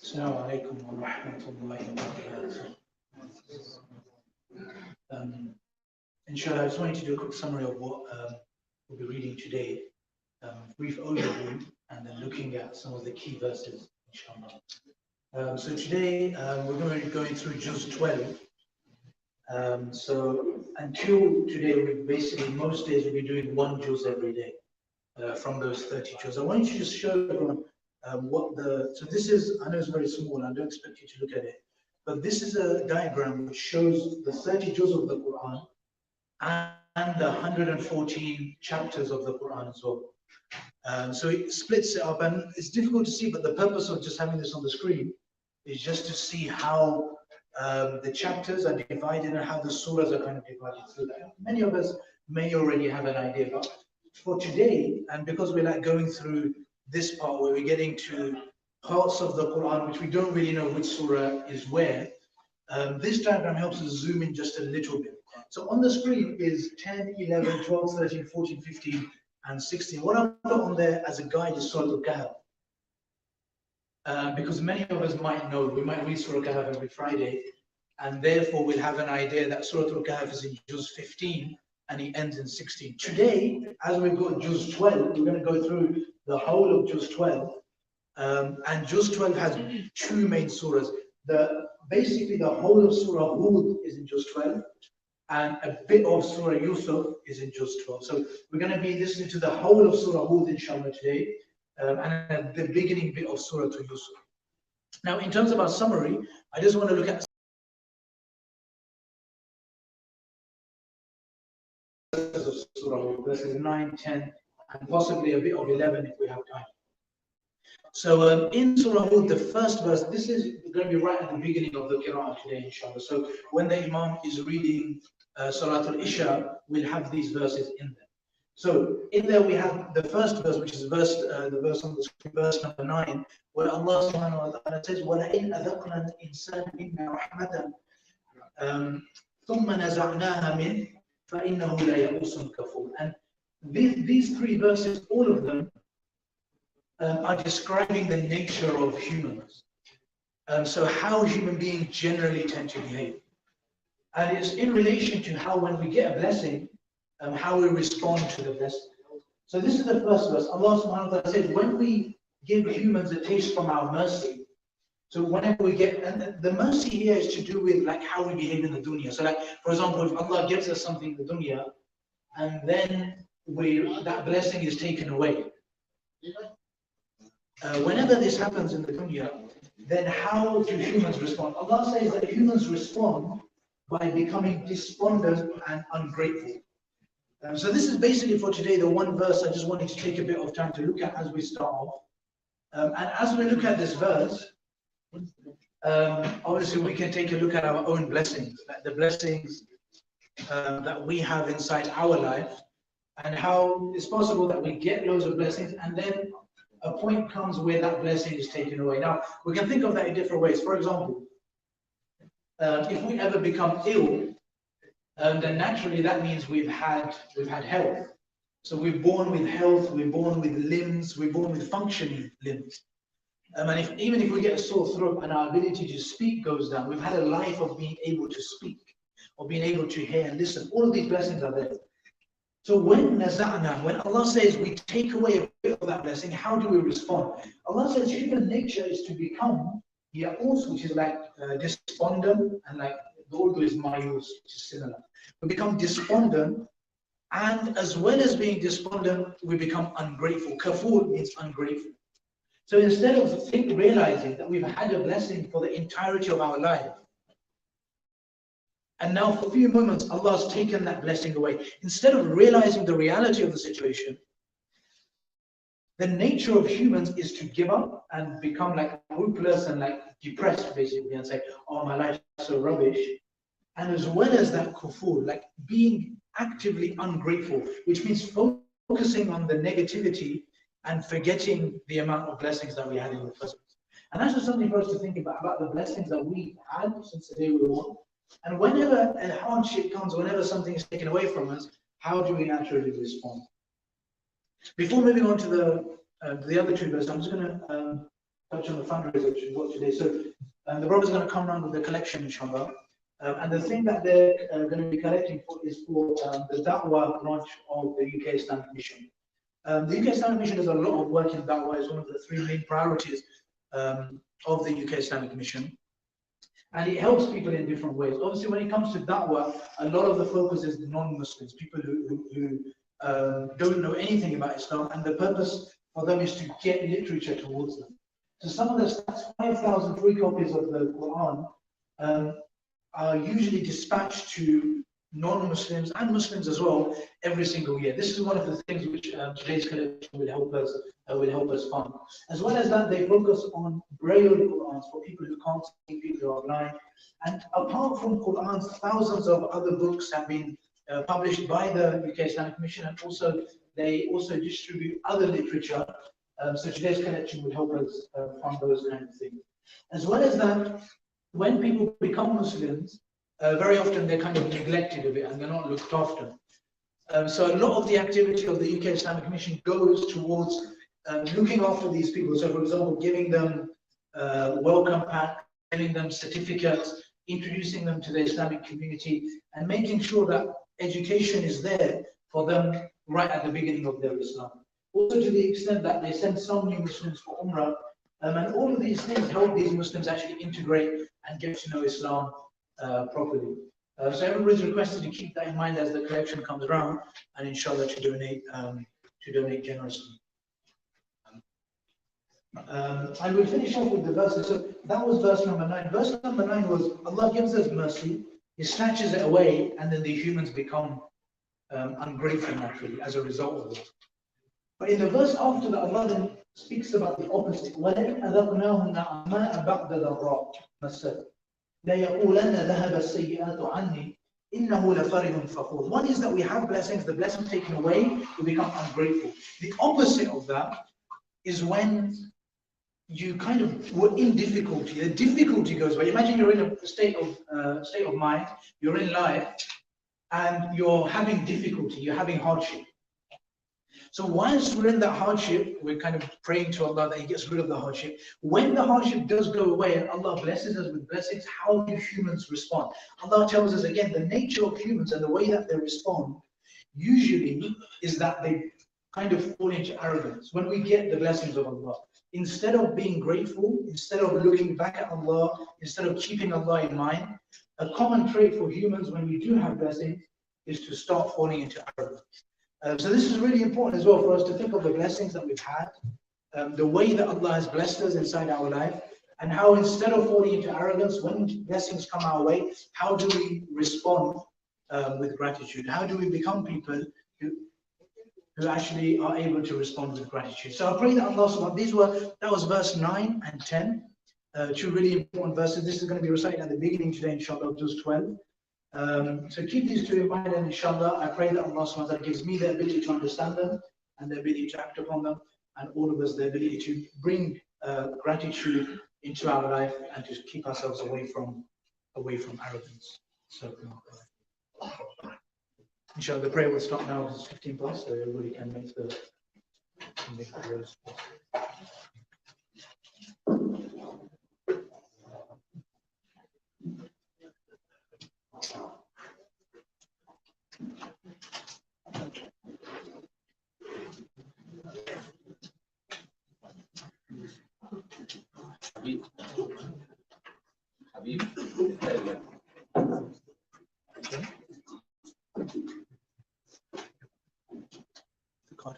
Assalamu alaikum wa rahmatullahi wa barakatuh. Inshallah, I just wanted to do a quick summary of what we'll be reading today, brief overview, and then looking at some of the key verses, inshallah. So today we're going to be going through Juz 12. So until today, we basically, most days we'll be doing one Juz every day from those 30 Juz. I want you to just show everyone so this is, I know it's very small, I don't expect you to look at it, but this is a diagram which shows the 30 Juz of the Quran and the 114 chapters of the Quran as well. So it splits it up, and it's difficult to see, but the purpose of just having this on the screen is just to see how the chapters are divided and how the surahs are kind of divided. So many of us may already have an idea, but for today, and because we're like going through this part where we're getting to parts of the Quran which we don't really know which surah is where, this diagram helps us zoom in just a little bit. So on the screen is 10, 11, 12, 13, 14, 15, and 16. What I've put on there as a guide is Surah Al-Kahf. Because many of us might know, we might read Surah Al-Kahf every Friday, and therefore we'll have an idea that Surah Al-Kahf is in Juz 15 and it ends in 16. Today, as we've got Juz 12, we're going to go through the whole of Juz 12. And Juz 12 has two main surahs. Basically, the whole of Surah Hud is in Juz 12, and a bit of Surah Yusuf is in Juz 12. So we're going to be listening to the whole of Surah Hud, inshallah, today, and the beginning bit of Surah to Yusuf. Now, in terms of our summary, I just want to look at verses 9, 10, and possibly a bit of 11 if we have time. So in Surah Hud, the first verse, this is going to be right at the beginning of the Qur'an today, inshallah. So when the Imam is reading Salatul Isha, we'll have these verses in there. So in there we have the first verse, which is the verse on the screen, verse number 9, where Allah subhanahu wa ta'ala says, وَلَئِنْ أَذَقْنَا الْإِنسَانَ مِنَّا رَحْمَةً ثُمَّ نَزَعْنَاهَا مِنْهُ فَإِنَّهُ لَيَئُوسٌ كَفُورٌ. And these three verses, all of them, are describing the nature of humans. So how human beings generally tend to behave. And it's in relation to how when we get a blessing, how we respond to the blessing. So this is the first verse. Allah subhanahu wa ta'ala says, when we give humans a taste from our mercy, so whenever we get, and the mercy here is to do with like how we behave in the dunya. So like, for example, if Allah gives us something in the dunya, and then that blessing is taken away. Whenever this happens in the dunya, then how do humans respond? Allah says that humans respond by becoming despondent and ungrateful. So this is basically for today the one verse I just wanted to take a bit of time to look at as we start off. And as we look at this verse, obviously we can take a look at our own blessings, like the blessings that we have inside our life, and how it's possible that we get loads of blessings and then a point comes where that blessing is taken away. Now, we can think of that in different ways. For example, if we ever become ill, then naturally that means we've had health. So we're born with health, we're born with limbs, we're born with functioning limbs. And even if we get a sore throat and our ability to speak goes down, we've had a life of being able to speak, or being able to hear and listen. All of these blessings are there. So when Allah says we take away a bit of that blessing, how do we respond? Allah says human nature is to become ya'us, which is like despondent, and like the Urdu is mayus, which is similar. We become despondent, and as well as being despondent, we become ungrateful. Kafur means ungrateful. So instead of realizing that we've had a blessing for the entirety of our life, and now for a few moments, Allah's taken that blessing away. Instead of realizing the reality of the situation, the nature of humans is to give up and become like hopeless and like depressed, basically, and say, oh, my life is so rubbish. And as well as that kufur, like being actively ungrateful, which means focusing on the negativity and forgetting the amount of blessings that we had in the first place. And that's just something for us to think about the blessings that we had since the day we were born. And whenever a hardship comes, whenever something is taken away from us, how do we naturally respond? Before moving on to the other two verses, I'm just going to touch on the fundraiser, which is what today. So the brothers are going to come around with the collection, inshallah. And the thing that they're going to be collecting for is for the Da'wah branch of the UK Islamic Mission. The UK Islamic Mission does a lot of work in Da'wah. It's one of the 3 main priorities of the UK Islamic Mission. And it helps people in different ways. Obviously, when it comes to Da'wah, a lot of the focus is non-Muslims, people who don't know anything about Islam, and the purpose for them is to get literature towards them. So some of the stats, 5,000 free copies of the Quran are usually dispatched to non-Muslims and Muslims as well every single year. This is one of the things which today's collection will help us fund. As well as that, they focus on Braille Qurans for people who can't see, people who are blind. And apart from Qurans, thousands of other books have been published by the UK Islamic Mission, and also they also distribute other literature. So today's collection will help us fund those kind of things. As well as that, when people become Muslims, very often they're kind of neglected a bit and they're not looked after. So a lot of the activity of the UK Islamic Mission goes towards looking after these people. So for example, giving them welcome pack, giving them certificates, introducing them to the Islamic community, and making sure that education is there for them right at the beginning of their Islam. Also to the extent that they send some new Muslims for Umrah, and all of these things help these Muslims actually integrate and get to know Islam properly. So everybody's requested to keep that in mind as the collection comes around, and inshallah to donate generously. I will finish off with the verses. So that was verse number 9. Verse number 9 was Allah gives us mercy, He snatches it away, and then the humans become ungrateful naturally as a result of it. But in the verse after that, Allah then speaks about the opposite. وَلَئِنْ أَذَقْنَاهُ نَعْمَاءَ بَعْدَ ضَرَّاءٍ مَسَّتْهُ لَيَقُولَنَّ ذَهَبَ السَّيِّئَاتُ عَنِّي إِنَّهُ لَفَرِحٌ فَخُورٌ. One is that we have blessings, the blessings taken away, we become ungrateful. The opposite of that is when you kind of were in difficulty. The difficulty goes away. Imagine you're in a state of mind, you're in life, and you're having difficulty, you're having hardship. So whilst we're in that hardship, we're kind of praying to Allah that He gets rid of the hardship. When the hardship does go away and Allah blesses us with blessings, how do humans respond? Allah tells us again, the nature of humans and the way that they respond usually is that they kind of fall into arrogance when we get the blessings of Allah. Instead of being grateful, instead of looking back at Allah, instead of keeping Allah in mind, a common trait for humans when we do have blessings is to start falling into arrogance. So this is really important as well for us to think of the blessings that we've had, the way that Allah has blessed us inside our life, and how instead of falling into arrogance, when blessings come our way, how do we respond with gratitude? How do we become people who actually are able to respond with gratitude? So I pray that Allah subhanahu that was verse 9 and 10, 2 really important verses. This is going to be recited at the beginning today, inshallah, of Juz 12. So keep these 2 in mind, and inshallah, I pray that Allah subhanahu wa ta'ala gives me the ability to understand them and the ability to act upon them, and all of us the ability to bring gratitude into our life and to keep ourselves away from arrogance. So inshallah, the prayer will start now. It's 15 plus, so everybody can make the words. Habib. The card.